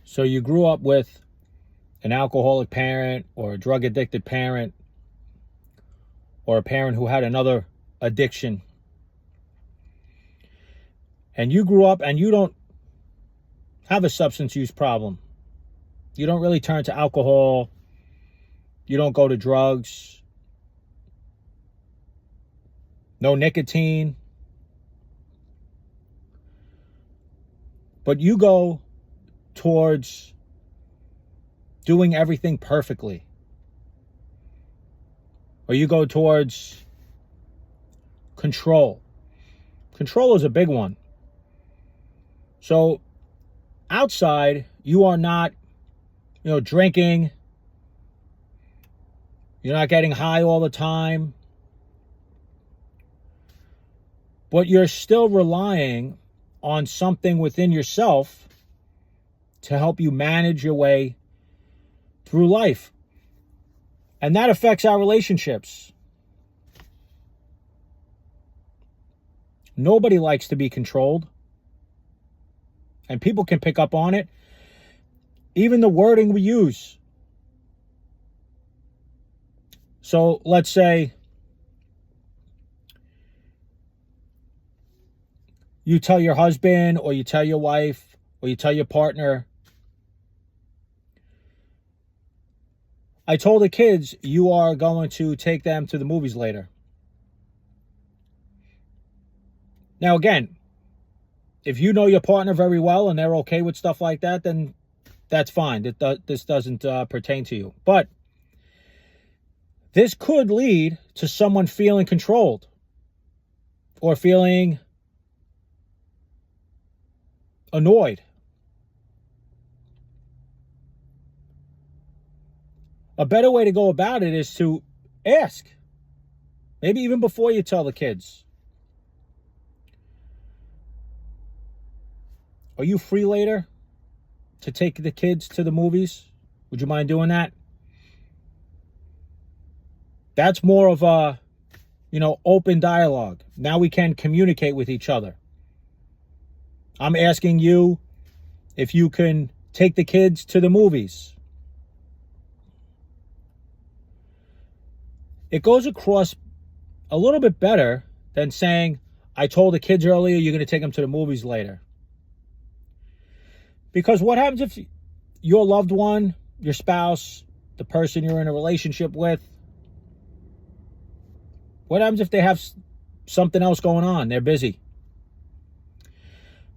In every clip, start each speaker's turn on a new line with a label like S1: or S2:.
S1: So you grew up with an alcoholic parent or a drug addicted parent or a parent who had another addiction. And you grew up and you don't have a substance use problem. You don't really turn to alcohol. You don't go to drugs. No nicotine. But you go towards doing everything perfectly. Or you go towards control. Control is a big one. So outside, you are not, drinking. You're not getting high all the time. But you're still relying on something within yourself to help you manage your way through life. And that affects our relationships. Nobody likes to be controlled. And people can pick up on it. Even the wording we use. So let's say you tell your husband or you tell your wife or you tell your partner, I told the kids you are going to take them to the movies later. Now, again, if you know your partner very well and they're okay with stuff like that, then that's fine. This doesn't pertain to you. But this could lead to someone feeling controlled or feeling annoyed. A better way to go about it is to ask. Maybe even before you tell the kids. Are you free later to take the kids to the movies? Would you mind doing that? That's more of a, open dialogue. Now we can communicate with each other. I'm asking you if you can take the kids to the movies. It goes across a little bit better than saying, I told the kids earlier, you're going to take them to the movies later. Because what happens if your loved one, your spouse, the person you're in a relationship with, what happens if they have something else going on? They're busy.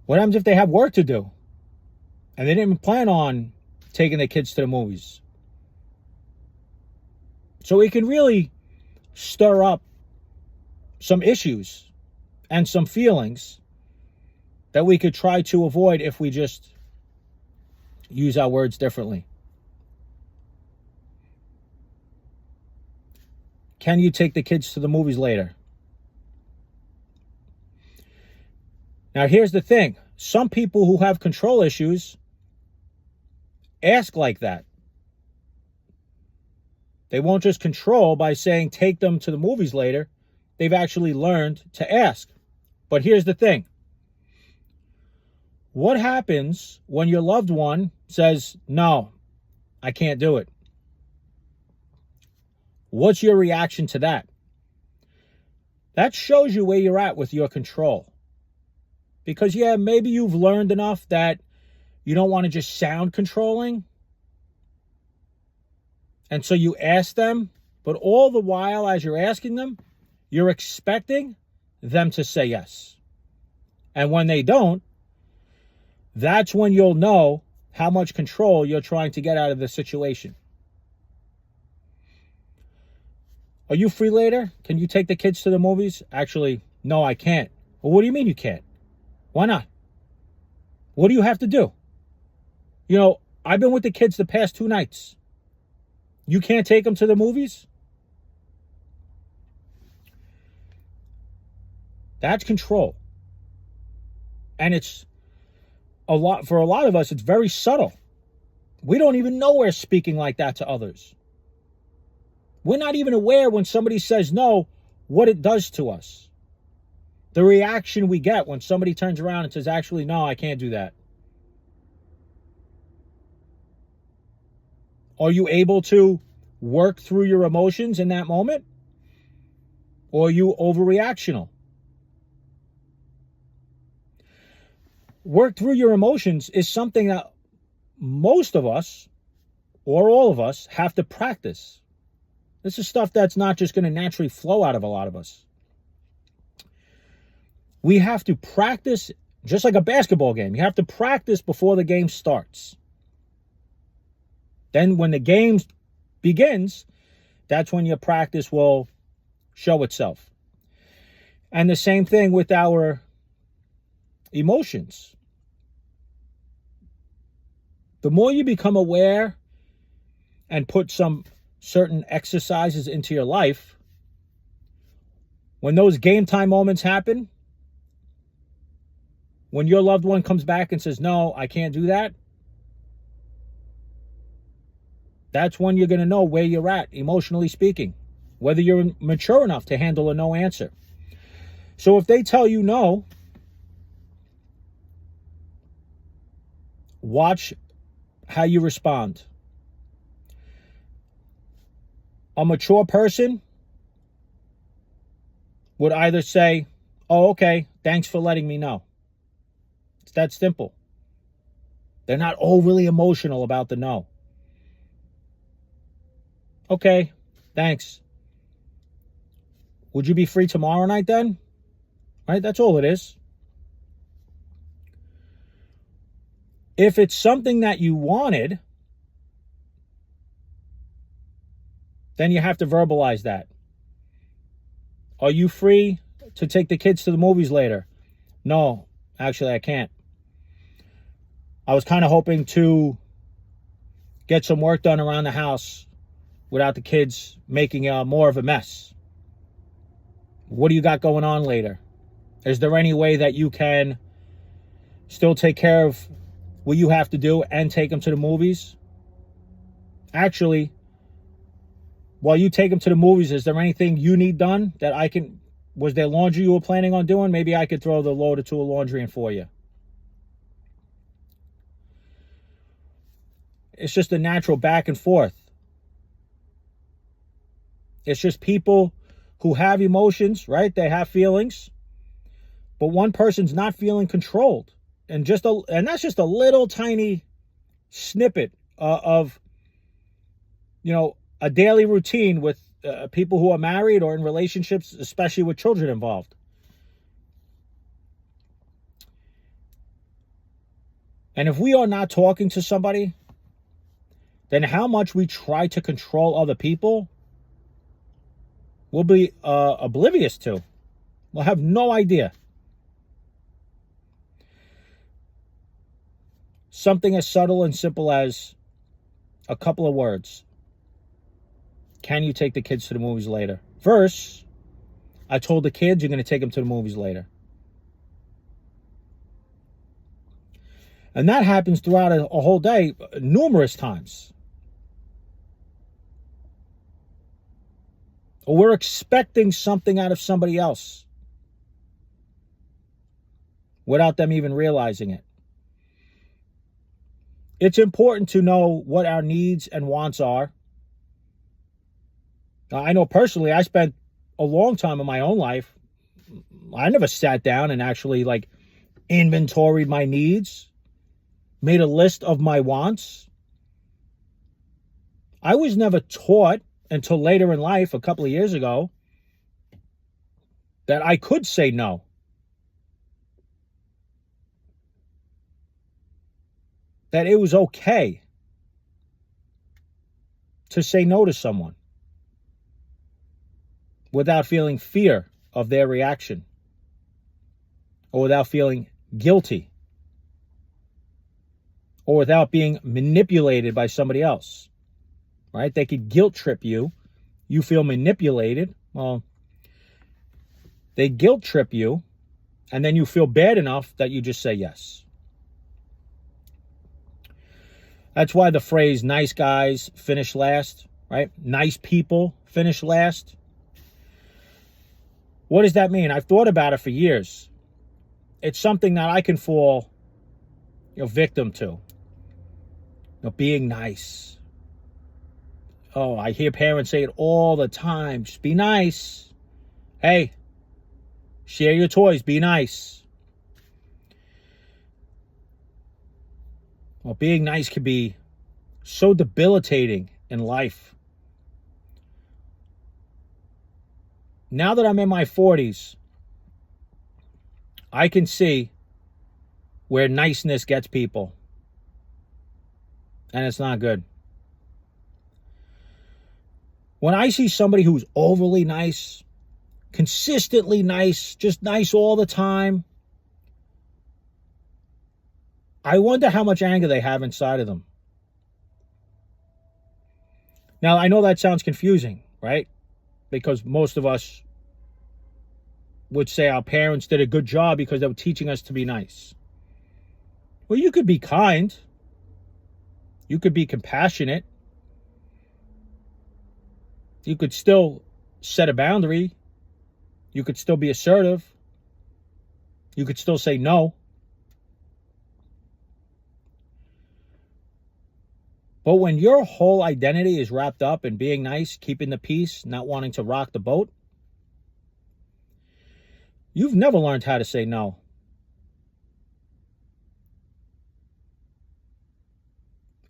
S1: What happens if they have work to do and they didn't plan on taking their kids to the movies? So it can really stir up some issues and some feelings that we could try to avoid if we just use our words differently. Can you take the kids to the movies later? Now, here's the thing. Some people who have control issues ask like that. They won't just control by saying, take them to the movies later. They've actually learned to ask. But here's the thing. What happens when your loved one says, no, I can't do it? What's your reaction to that? That shows you where you're at with your control. Because, maybe you've learned enough that you don't want to just sound controlling. And so you ask them, but all the while as you're asking them, you're expecting them to say yes. And when they don't, that's when you'll know how much control you're trying to get out of the situation. Are you free later? Can you take the kids to the movies? Actually, no, I can't. Well, what do you mean you can't? Why not? What do you have to do? I've been with the kids the past 2 nights. You can't take them to the movies? That's control. And it's for a lot of us, it's very subtle. We don't even know we're speaking like that to others. We're not even aware when somebody says no, what it does to us. The reaction we get when somebody turns around and says, actually, no, I can't do that. Are you able to work through your emotions in that moment? Or are you overreactional? Work through your emotions is something that most of us, or all of us, have to practice. This is stuff that's not just going to naturally flow out of a lot of us. We have to practice, just like a basketball game. You have to practice before the game starts. Then when the game begins, that's when your practice will show itself. And the same thing with our emotions. The more you become aware and put some certain exercises into your life, when those game time moments happen, when your loved one comes back and says, no, I can't do that, that's when you're going to know where you're at, emotionally speaking, whether you're mature enough to handle a no answer. So if they tell you no, watch how you respond. A mature person would either say, oh, okay, thanks for letting me know. It's that simple. They're not overly emotional about the no. Okay, thanks. Would you be free tomorrow night then? Right? That's all it is. If it's something that you wanted, then you have to verbalize that. Are you free to take the kids to the movies later? No, actually I can't. I was kind of hoping to get some work done around the house without the kids making more of a mess. What do you got going on later? Is there any way that you can still take care of what you have to do and take them to the movies? Actually, while you take them to the movies, is there anything you need done that I can... Was there laundry you were planning on doing? Maybe I could throw the load or two of laundry in for you. It's just a natural back and forth. It's just people who have emotions, right? They have feelings, but one person's not feeling controlled. And that's just a little tiny snippet of, a daily routine with people who are married or in relationships, especially with children involved. And if we are not talking to somebody, then how much we try to control other people, we'll be oblivious to. We'll have no idea. Something as subtle and simple as a couple of words. Can you take the kids to the movies later? Versus, I told the kids you're going to take them to the movies later. And that happens throughout a whole day, numerous times. Or we're expecting something out of somebody else without them even realizing it. It's important to know what our needs and wants are. I know personally, I spent a long time in my own life. I never sat down and actually inventoried my needs, made a list of my wants. I was never taught until later in life, a couple of years ago, that I could say no. That it was okay to say no to someone without feeling fear of their reaction or without feeling guilty or without being manipulated by somebody else, right? They could guilt trip you. You feel manipulated. Well, they guilt trip you, and then you feel bad enough that you just say yes. That's why the phrase nice guys finish last, right? Nice people finish last. What does that mean? I've thought about it for years. It's something that I can fall, victim to. Being nice. Oh, I hear parents say it all the time. Just be nice. Hey, share your toys. Be nice. Well, being nice can be so debilitating in life. Now that I'm in my 40s, I can see where niceness gets people. And it's not good. When I see somebody who's overly nice, consistently nice, just nice all the time, I wonder how much anger they have inside of them. Now, I know that sounds confusing, right? Because most of us would say our parents did a good job because they were teaching us to be nice. Well, you could be kind. You could be compassionate. You could still set a boundary. You could still be assertive. You could still say no. But when your whole identity is wrapped up in being nice, keeping the peace, not wanting to rock the boat, you've never learned how to say no.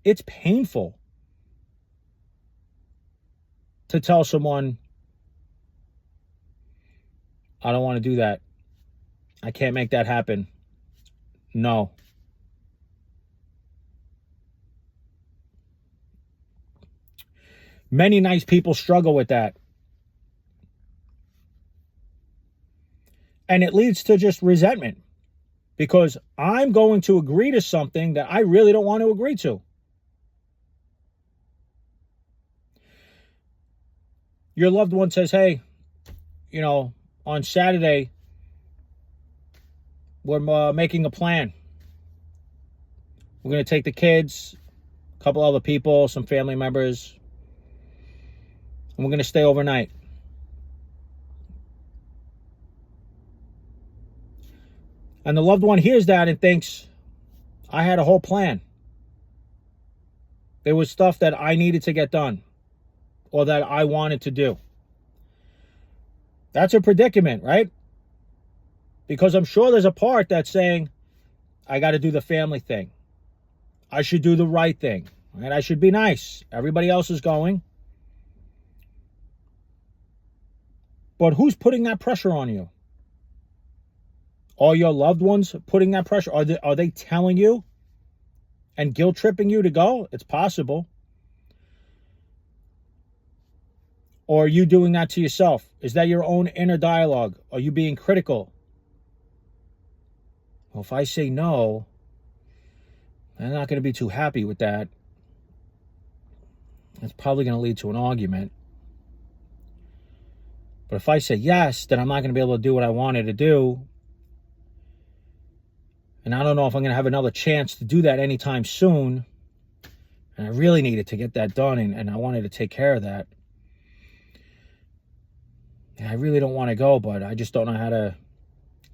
S1: It's painful to tell someone, I don't want to do that. I can't make that happen. No. Many nice people struggle with that. And it leads to just resentment because I'm going to agree to something that I really don't want to agree to. Your loved one says, hey, on Saturday, we're making a plan. We're going to take the kids, a couple other people, some family members, and we're going to stay overnight. And the loved one hears that and thinks, I had a whole plan. There was stuff that I needed to get done or that I wanted to do. That's a predicament, right? Because I'm sure there's a part that's saying, I got to do the family thing. I should do the right thing. Right? I should be nice. Everybody else is going. But who's putting that pressure on you? Are your loved ones putting that pressure? Are they telling you and guilt tripping you to go? It's possible. Or are you doing that to yourself? Is that your own inner dialogue? Are you being critical? Well, if I say no, I'm not going to be too happy with that. It's probably going to lead to an argument. But if I say yes, then I'm not going to be able to do what I wanted to do. And I don't know if I'm going to have another chance to do that anytime soon. And I really needed to get that done, and I wanted to take care of that. And I really don't want to go, but I just don't know how to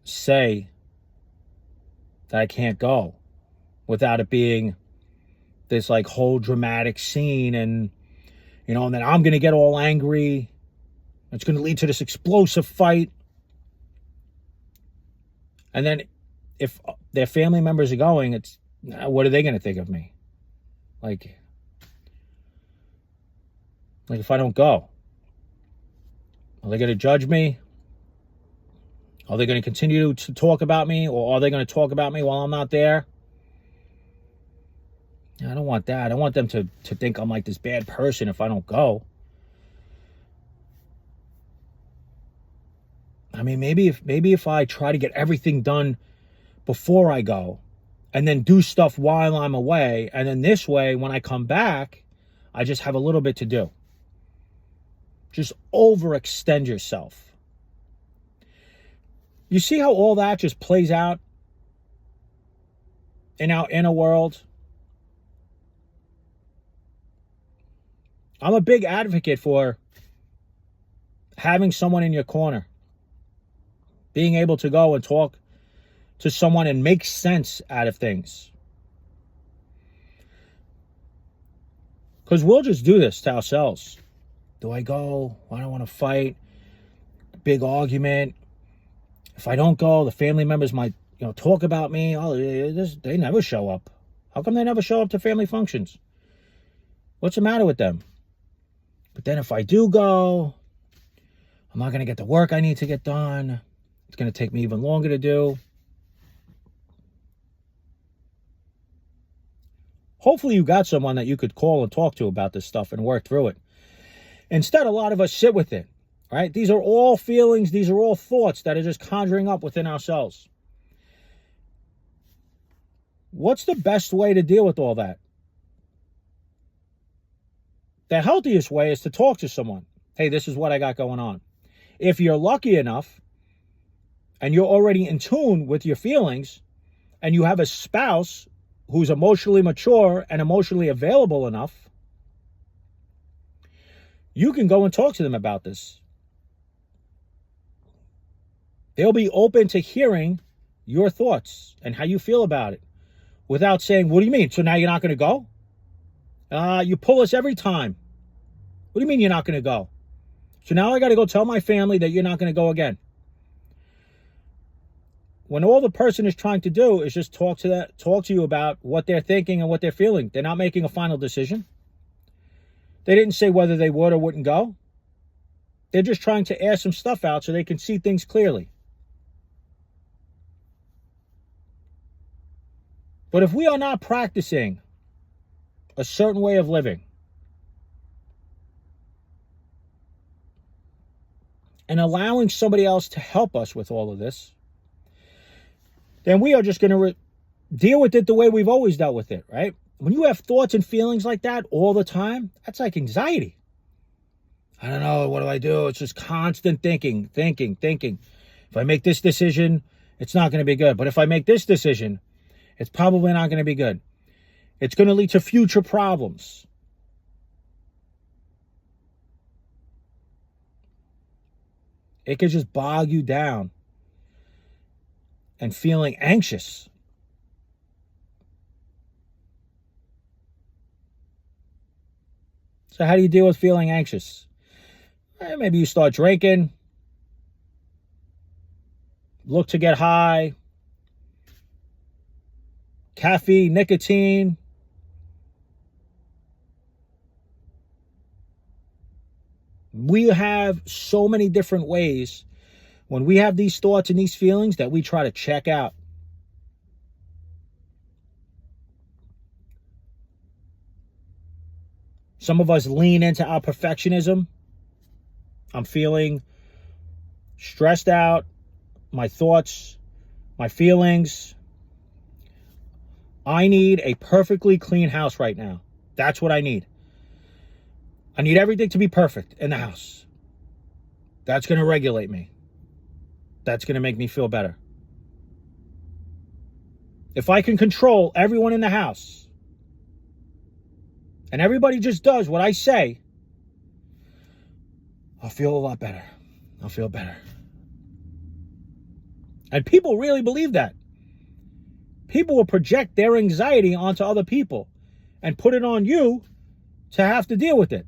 S1: say that I can't go without it being this whole dramatic scene and and then I'm going to get all angry. It's going to lead to this explosive fight. And then if their family members are going, what are they going to think of me? Like if I don't go, are they going to judge me? Are they going to continue to talk about me, or are they going to talk about me while I'm not there? I don't want that. I want them to think I'm like this bad person if I don't go. I mean, maybe if I try to get everything done before I go and then do stuff while I'm away, and then this way, when I come back, I just have a little bit to do. Just overextend yourself. You see how all that just plays out in our inner world? I'm a big advocate for having someone in your corner, being able to go and talk to someone and make sense out of things. Because we'll just do this to ourselves. Do I go? I don't want to fight. Big argument. If I don't go, the family members might, talk about me. Oh, they never show up. How come they never show up to family functions? What's the matter with them? But then if I do go, I'm not going to get the work I need to get done. It's going to take me even longer to do. Hopefully you got someone that you could call and talk to about this stuff and work through it. Instead, a lot of us sit with it, right? These are all feelings. These are all thoughts that are just conjuring up within ourselves. What's the best way to deal with all that? The healthiest way is to talk to someone. Hey, this is what I got going on. If you're lucky enough and you're already in tune with your feelings and you have a spouse who's emotionally mature and emotionally available enough, you can go and talk to them about this. They'll be open to hearing your thoughts and how you feel about it without saying, what do you mean? So now you're not going to go? You pull us every time. What do you mean you're not going to go? So now I got to go tell my family that you're not going to go again. When all the person is trying to do is just talk to you about what they're thinking and what they're feeling. They're not making a final decision. They didn't say whether they would or wouldn't go. They're just trying to air some stuff out so they can see things clearly. But if we are not practicing a certain way of living and allowing somebody else to help us with all of this, then we are just going to deal with it the way we've always dealt with it, right? When you have thoughts and feelings like that all the time, that's like anxiety. I don't know, what do I do? It's just constant thinking. If I make this decision, it's not going to be good. But if I make this decision, it's probably not going to be good. It's going to lead to future problems. It could just bog you down and feeling anxious. So how do you deal with feeling anxious? Maybe you start drinking, look to get high, caffeine, nicotine. We have so many different ways when we have these thoughts and these feelings that we try to check out. Some of us lean into our perfectionism. I'm feeling stressed out, my thoughts, my feelings. I need a perfectly clean house right now. That's what I need. I need everything to be perfect in the house. That's going to regulate me. That's going to make me feel better. If I can control everyone in the house and everybody just does what I say, I'll feel a lot better. I'll feel better. And people really believe that. People will project their anxiety onto other people and put it on you to have to deal with it.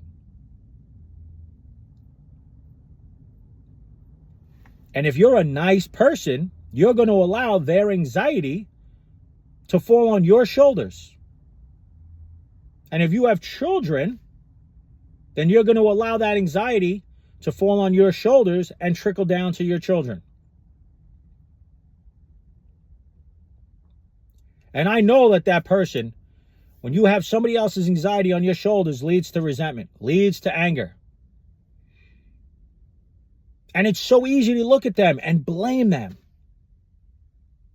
S1: And if you're a nice person, you're going to allow their anxiety to fall on your shoulders. And if you have children, then you're going to allow that anxiety to fall on your shoulders and trickle down to your children. And I know that person, when you have somebody else's anxiety on your shoulders, leads to resentment, leads to anger. And it's so easy to look at them and blame them.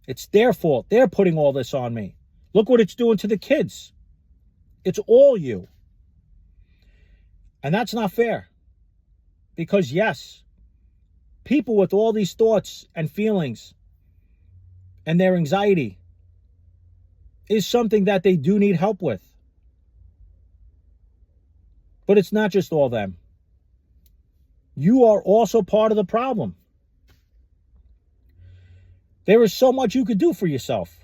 S1: It's their fault. They're putting all this on me. Look what it's doing to the kids. It's all you. And that's not fair. Because yes, people with all these thoughts and feelings and their anxiety is something that they do need help with. But it's not just all them. You are also part of the problem. There is so much you could do for yourself.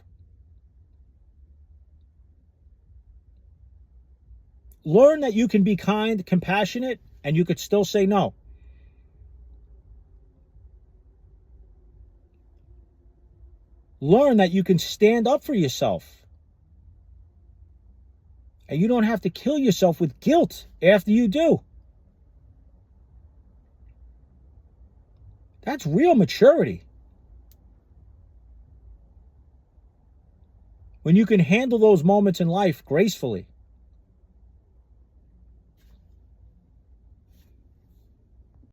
S1: Learn that you can be kind, compassionate, and you could still say no. Learn that you can stand up for yourself. And you don't have to kill yourself with guilt after you do. That's real maturity. When you can handle those moments in life gracefully.